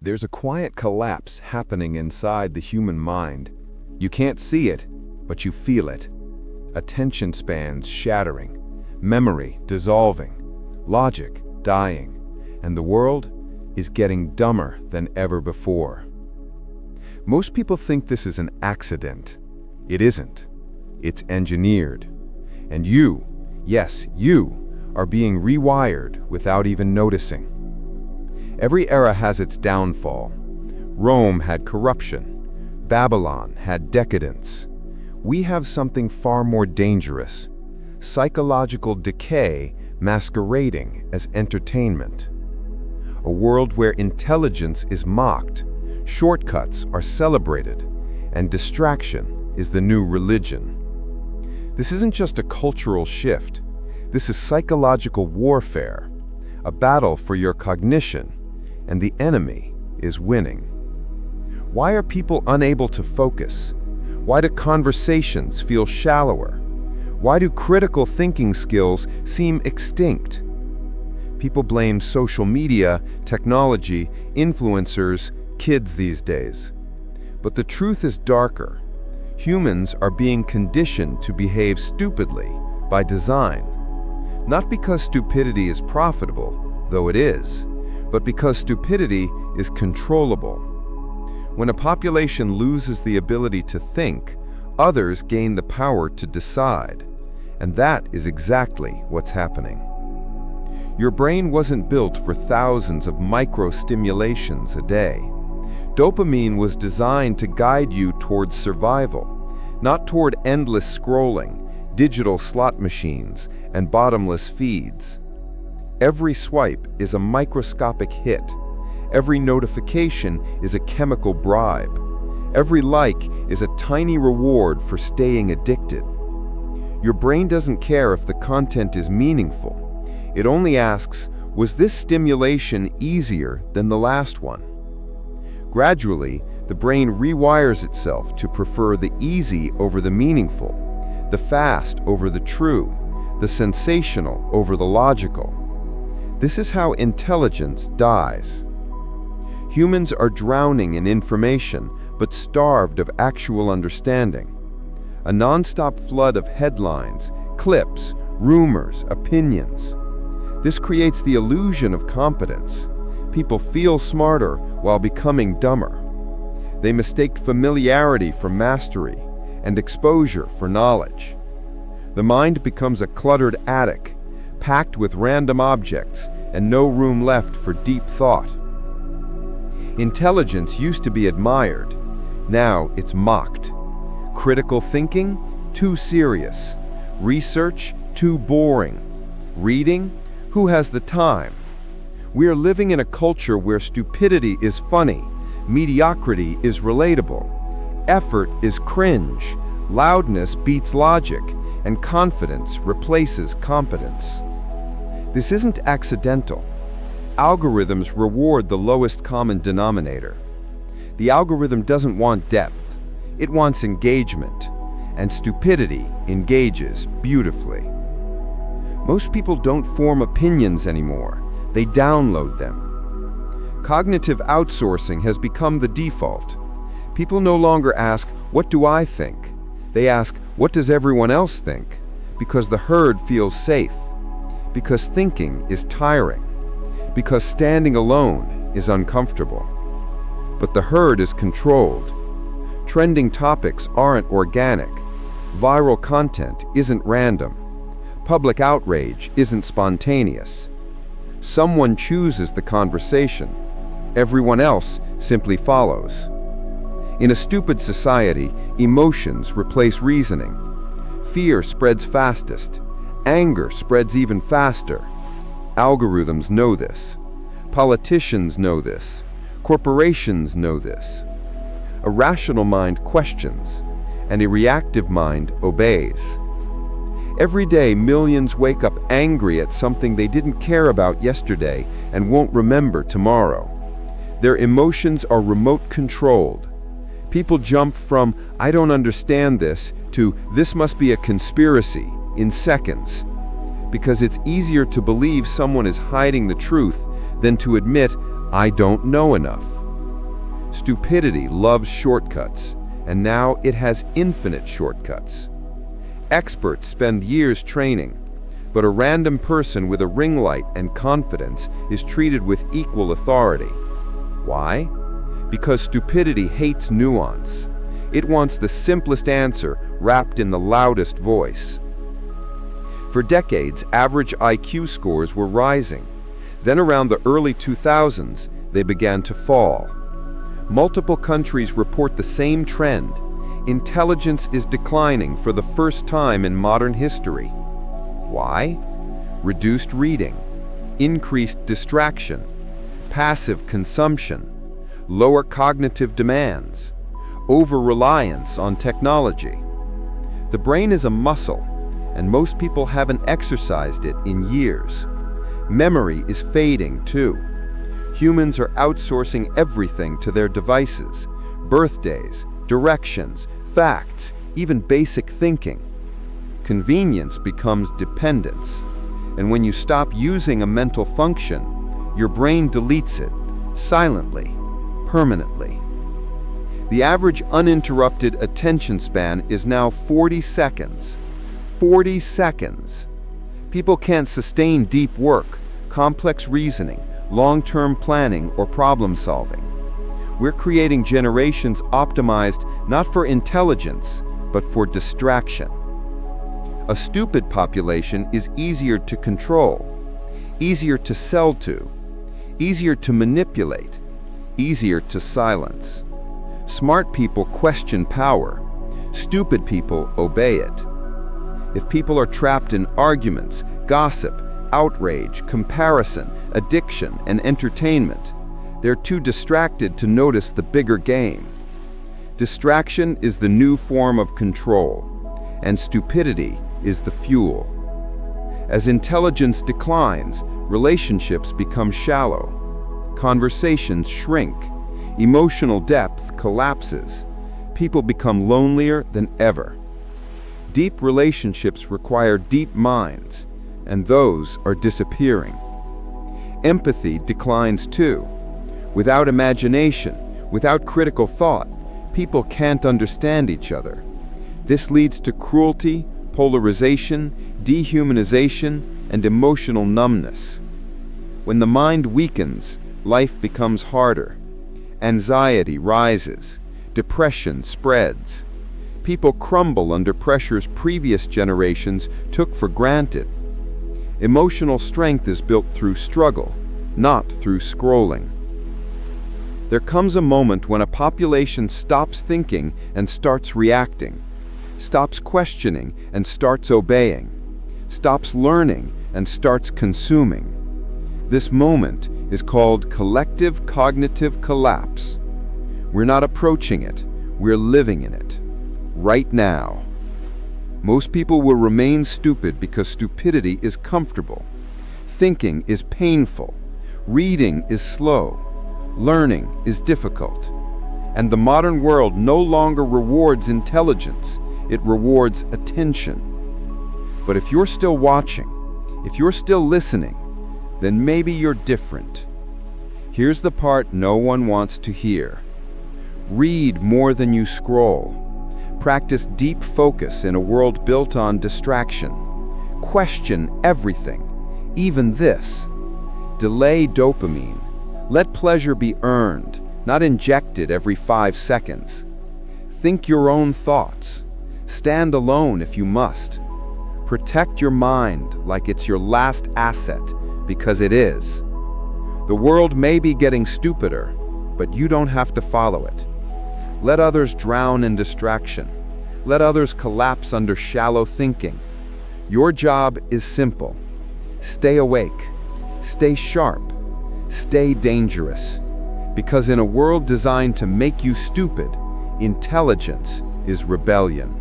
There's a quiet collapse happening inside the human mind. You can't see it, but you feel it. Attention spans shattering, memory dissolving, logic dying, and the world is getting dumber than ever before. Most people think this is an accident. It isn't. It's engineered. And you, yes, you, are being rewired without even noticing. Every era has its downfall. Rome had corruption. Babylon had decadence. We have something far more dangerous: psychological decay masquerading as entertainment. A world where intelligence is mocked, shortcuts are celebrated, and distraction is the new religion. This isn't just a cultural shift. This is psychological warfare, a battle for your cognition, and the enemy is winning. Why are people unable to focus? Why do conversations feel shallower? Why do critical thinking skills seem extinct? People blame social media, technology, influencers, kids these days. But the truth is darker. Humans are being conditioned to behave stupidly by design. Not because stupidity is profitable, though it is, but because stupidity is controllable. When a population loses the ability to think, others gain the power to decide. And that is exactly what's happening. Your brain wasn't built for thousands of micro-stimulations a day. Dopamine was designed to guide you towards survival, not toward endless scrolling, digital slot machines, and bottomless feeds. Every swipe is a microscopic hit. Every notification is a chemical bribe. Every like is a tiny reward for staying addicted. Your brain doesn't care if the content is meaningful. It only asks, was this stimulation easier than the last one? Gradually, the brain rewires itself to prefer the easy over the meaningful, the fast over the true, the sensational over the logical. This is how intelligence dies. Humans are drowning in information, but starved of actual understanding. A non-stop flood of headlines, clips, rumors, opinions. This creates the illusion of competence. People feel smarter while becoming dumber. They mistake familiarity for mastery and exposure for knowledge. The mind becomes a cluttered attic, packed with random objects and no room left for deep thought. Intelligence used to be admired. Now it's mocked. Critical thinking? Too serious. Research? Too boring. Reading? Who has the time? We are living in a culture where stupidity is funny, mediocrity is relatable, effort is cringe, loudness beats logic, and confidence replaces competence. This isn't accidental. Algorithms reward the lowest common denominator. The algorithm doesn't want depth. It wants engagement, and stupidity engages beautifully. Most people don't form opinions anymore. They download them. Cognitive outsourcing has become the default. People no longer ask, "What do I think?" They ask, "What does everyone else think?" Because the herd feels safe. Because thinking is tiring. Because standing alone is uncomfortable. But the herd is controlled. Trending topics aren't organic. Viral content isn't random. Public outrage isn't spontaneous. Someone chooses the conversation. Everyone else simply follows. In a stupid society, emotions replace reasoning. Fear spreads fastest. Anger spreads even faster. Algorithms know this. Politicians know this. Corporations know this. A rational mind questions, and a reactive mind obeys. Every day, millions wake up angry at something they didn't care about yesterday and won't remember tomorrow. Their emotions are remote-controlled. People jump from, "I don't understand this," to, "This must be a conspiracy," in seconds. Because it's easier to believe someone is hiding the truth than to admit, "I don't know enough." Stupidity loves shortcuts, and now it has infinite shortcuts. Experts spend years training, but a random person with a ring light and confidence is treated with equal authority. Why? Because stupidity hates nuance. It wants the simplest answer wrapped in the loudest voice. For decades, average IQ scores were rising. Then around the early 2000s, they began to fall. Multiple countries report the same trend. Intelligence is declining for the first time in modern history. Why? Reduced reading, increased distraction, passive consumption, lower cognitive demands, over-reliance on technology. The brain is a muscle, and most people haven't exercised it in years. Memory is fading too. Humans are outsourcing everything to their devices: birthdays, directions, facts, even basic thinking. Convenience becomes dependence, and when you stop using a mental function, your brain deletes it, silently, permanently. The average uninterrupted attention span is now 40 seconds. 40 seconds. People can't sustain deep work, complex reasoning, long-term planning, or problem solving. We're creating generations optimized not for intelligence, but for distraction. A stupid population is easier to control, easier to sell to, easier to manipulate, easier to silence. Smart people question power. Stupid people obey it. If people are trapped in arguments, gossip, outrage, comparison, addiction, and entertainment, they're too distracted to notice the bigger game. Distraction is the new form of control, and stupidity is the fuel. As intelligence declines, relationships become shallow. Conversations shrink. Emotional depth collapses. People become lonelier than ever. Deep relationships require deep minds, and those are disappearing. Empathy declines too. Without imagination, without critical thought, people can't understand each other. This leads to cruelty, polarization, dehumanization, and emotional numbness. When the mind weakens, life becomes harder. Anxiety rises. Depression spreads. People crumble under pressures previous generations took for granted. Emotional strength is built through struggle, not through scrolling. There comes a moment when a population stops thinking and starts reacting, stops questioning and starts obeying, stops learning and starts consuming. This moment is called collective cognitive collapse. We're not approaching it, we're living in it, right now. Most people will remain stupid because stupidity is comfortable. Thinking is painful. Reading is slow. Learning is difficult. And the modern world no longer rewards intelligence, it rewards attention. But if you're still watching, if you're still listening, then maybe you're different. Here's the part no one wants to hear. Read more than you scroll. Practice deep focus in a world built on distraction. Question everything, even this. Delay dopamine. Let pleasure be earned, not injected every 5 seconds. Think your own thoughts. Stand alone if you must. Protect your mind like it's your last asset, because it is. The world may be getting stupider, but you don't have to follow it. Let others drown in distraction. Let others collapse under shallow thinking. Your job is simple. Stay awake. Stay sharp. Stay dangerous. Because in a world designed to make you stupid, intelligence is rebellion.